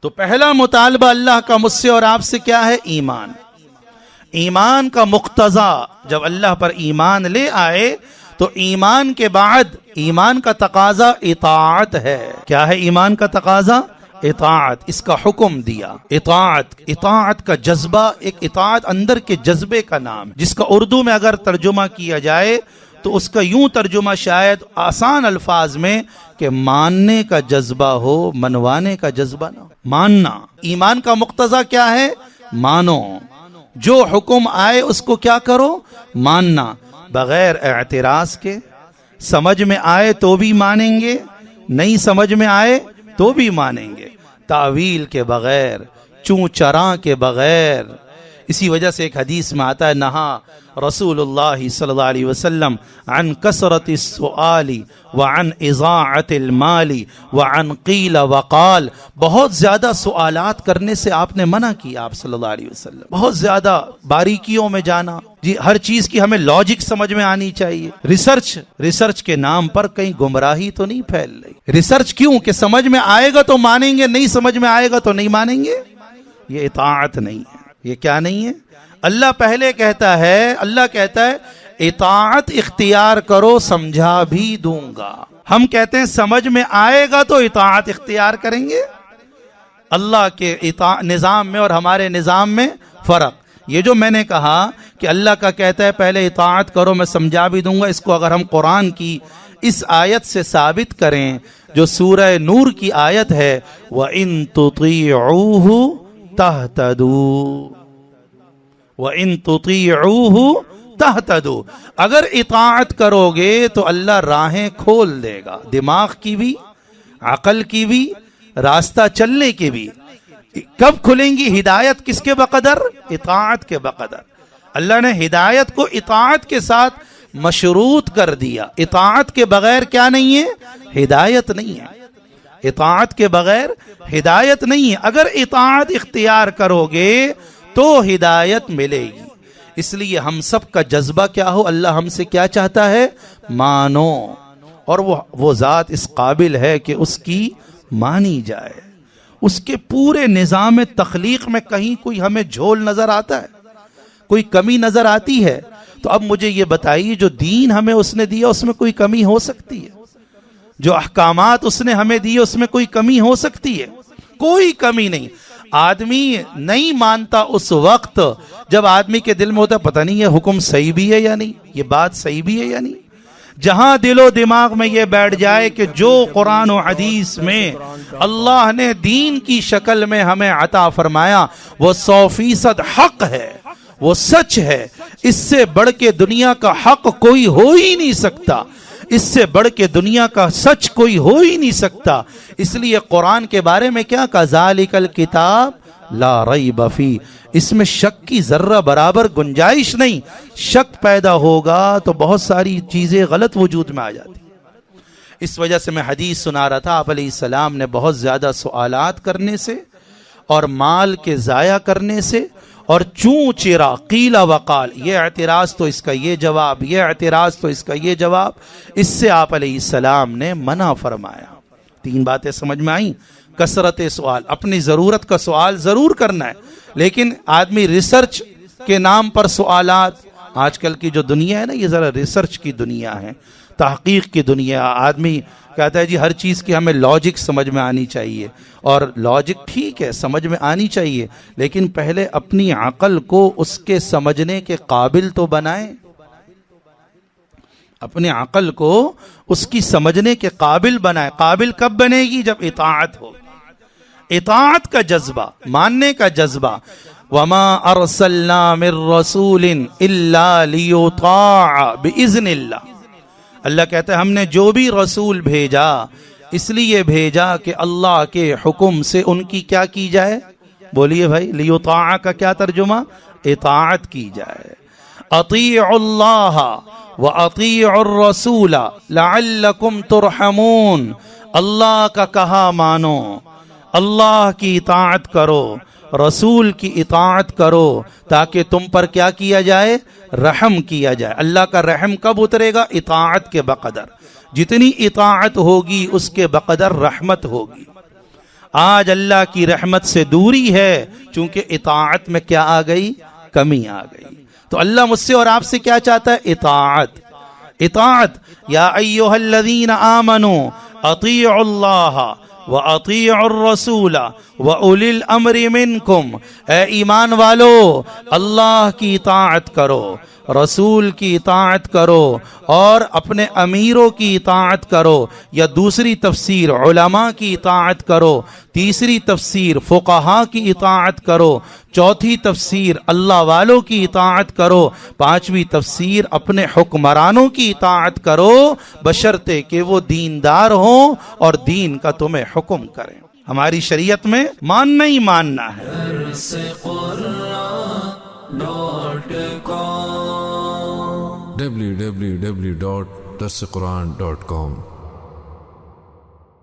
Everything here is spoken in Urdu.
تو پہلا مطالبہ اللہ کا مجھ سے اور آپ سے کیا ہے؟ ایمان. ایمان کا مقتضا جب اللہ پر ایمان لے آئے تو ایمان کے بعد ایمان کا تقاضا اطاعت ہے. کیا ہے ایمان کا تقاضا؟ اطاعت. اس کا حکم دیا اطاعت کا جذبہ، ایک اطاعت اندر کے جذبے کا نام، جس کا اردو میں اگر ترجمہ کیا جائے تو اس کا یوں ترجمہ شاید آسان الفاظ میں کہ ماننے کا جذبہ ہو، منوانے کا جذبہ نہ ہو. ماننا. ایمان کا مقتضا کیا ہے؟ مانو. جو حکم آئے اس کو کیا کرو؟ ماننا، بغیر اعتراض کے. سمجھ میں آئے تو بھی مانیں گے، نہیں سمجھ میں آئے تو بھی مانیں گے، تعویل کے بغیر، چوں چراں کے بغیر. اسی وجہ سے ایک حدیث میں آتا ہے نہا رسول اللہ صلی اللہ علیہ وسلم عن کثرت السؤال وعن اضاعت المال وعن قیل وقال. بہت زیادہ سوالات کرنے سے آپ نے منع کیا، آپ صلی اللہ علیہ وسلم. بہت زیادہ باریکیوں میں جانا. جی ہر چیز کی ہمیں لاجک سمجھ میں آنی چاہیے. ریسرچ کے نام پر کہیں گمراہی تو نہیں پھیل رہی؟ ریسرچ کیوں؟ کہ سمجھ میں آئے گا تو مانیں گے، نہیں سمجھ میں آئے گا تو نہیں مانیں گے. یہ اطاعت نہیں ہے. یہ کیا نہیں ہے؟ اللہ پہلے کہتا ہے اطاعت اختیار کرو، سمجھا بھی دوں گا. ہم کہتے ہیں سمجھ میں آئے گا تو اطاعت اختیار کریں گے. اللہ کے نظام میں اور ہمارے نظام میں فرق. یہ جو میں نے کہا کہ اللہ کا کہتا ہے پہلے اطاعت کرو میں سمجھا بھی دوں گا، اس کو اگر ہم قرآن کی اس آیت سے ثابت کریں جو سورہ نور کی آیت ہے وَإِن تُطِيعُوهُ تَهْتَدُوا، وَإِن تُطِيعُوهُ تَهْتَدُوا. اگر اطاعت کرو گے تو اللہ راہیں کھول دے گا، دماغ کی بھی، عقل کی بھی، راستہ چلنے کی بھی. کب کھلیں گی ہدایت؟ کس کے بقدر؟ اطاعت کے بقدر. اللہ نے ہدایت کو اطاعت کے ساتھ مشروط کر دیا. اطاعت کے بغیر کیا نہیں ہے؟ ہدایت نہیں ہے. اطاعت کے بغیر ہدایت نہیں ہے. اگر اطاعت اختیار کرو گے تو ہدایت ملے گی. اس لیے ہم سب کا جذبہ کیا ہو؟ اللہ ہم سے کیا چاہتا ہے؟ مانو. اور وہ ذات اس قابل ہے کہ اس کی مانی جائے. اس کے پورے نظام تخلیق میں کہیں کوئی ہمیں جھول نظر آتا ہے؟ کوئی کمی نظر آتی ہے؟ تو اب مجھے یہ بتائیے جو دین ہمیں اس نے دیا اس میں کوئی کمی ہو سکتی ہے؟ جو احکامات اس نے ہمیں دیے اس میں کوئی کمی ہو سکتی ہے؟ کوئی کمی نہیں. آدمی نہیں مانتا اس وقت جب آدمی کے دل میں ہوتا ہے پتہ نہیں یہ حکم صحیح بھی ہے یا نہیں، یہ بات صحیح بھی ہے یا نہیں. جہاں دل و دماغ میں یہ بیٹھ جائے کہ جو قرآن و حدیث میں اللہ نے دین کی شکل میں ہمیں عطا فرمایا وہ 100% حق ہے، وہ سچ ہے، اس سے بڑھ کے دنیا کا حق کوئی ہو ہی نہیں سکتا، اس سے بڑھ کے دنیا کا سچ کوئی ہو ہی نہیں سکتا. اس لیے قرآن کے بارے میں کیا کہا؟ ذالک الکتاب لا ریب فیہ. اس میں شک کی ذرہ برابر گنجائش نہیں. شک پیدا ہوگا تو بہت ساری چیزیں غلط وجود میں آ جاتی. اس وجہ سے میں حدیث سنا رہا تھا، آپ علیہ السلام نے بہت زیادہ سوالات کرنے سے اور مال کے ضائع کرنے سے اور چوں چرا قیل وقال، یہ اعتراض تو اس کا یہ جواب، یہ اعتراض تو اس کا یہ جواب، اس سے آپ علیہ السلام نے منع فرمایا. 3 باتیں سمجھ میں آئیں. کثرت سوال، اپنی ضرورت کا سوال ضرور کرنا ہے، لیکن آدمی ریسرچ کے نام پر سوالات. آج کل کی جو دنیا ہے نا، یہ ذرا ریسرچ کی دنیا ہے، تحقیق کی دنیا. آدمی کہتا ہے جی ہر چیز کی ہمیں لاجک سمجھ میں آنی چاہیے، اور لاجک ٹھیک ہے سمجھ میں آنی چاہیے، لیکن پہلے اپنی عقل کو اس کے سمجھنے کے قابل تو بنائیں. اپنے عقل کو اس کی سمجھنے کے قابل بنائیں. قابل کب بنے گی؟ جب اطاعت ہو. اطاعت کا جذبہ، ماننے کا جذبہ. وما ارسلنا من رسول الا لیطاع باذن اللہ. اللہ کہتا ہے ہم نے جو بھی رسول بھیجا اس لیے بھیجا کہ اللہ کے حکم سے ان کی کیا کی جائے؟ بولیے بھائی، لیطاع کا کیا ترجمہ؟ اطاعت کی جائے. اطیعوا اللہ واطیعوا الرسول لعلکم ترحمون. اللہ کا کہا مانو، اللہ کی اطاعت کرو، رسول کی اطاعت کرو تاکہ تم پر کیا کیا جائے؟ رحم کیا جائے. اللہ کا رحم کب اترے گا؟ اطاعت کے بقدر. جتنی اطاعت ہوگی اس کے بقدر رحمت ہوگی. آج اللہ کی رحمت سے دوری ہے، چونکہ اطاعت میں کیا آ گئی؟ کمی آ گئی۔ تو اللہ مجھ سے اور آپ سے کیا چاہتا ہے؟ اطاعت۔ اطاعت، یا ایھا الذین آمنوا اطیعوا اللہ وَأَطِيعُوا الرَّسُولَ وَأُولِي الْأَمْرِ مِنْكُمْ، اے ایمان والو اللہ کی اطاعت کرو، رسول کی اطاعت کرو، اور اپنے امیروں کی اطاعت کرو، یا دوسری تفسیر علماء کی اطاعت کرو، تیسری تفسیر فقہاء کی اطاعت کرو، چوتھی تفسیر اللہ والوں کی اطاعت کرو، پانچویں تفسیر اپنے حکمرانوں کی اطاعت کرو، بشرطے کہ وہ دیندار ہوں اور دین کا تمہیں حکم کریں۔ ہماری شریعت میں ماننا ہی ماننا ہے۔ www.darsequran.com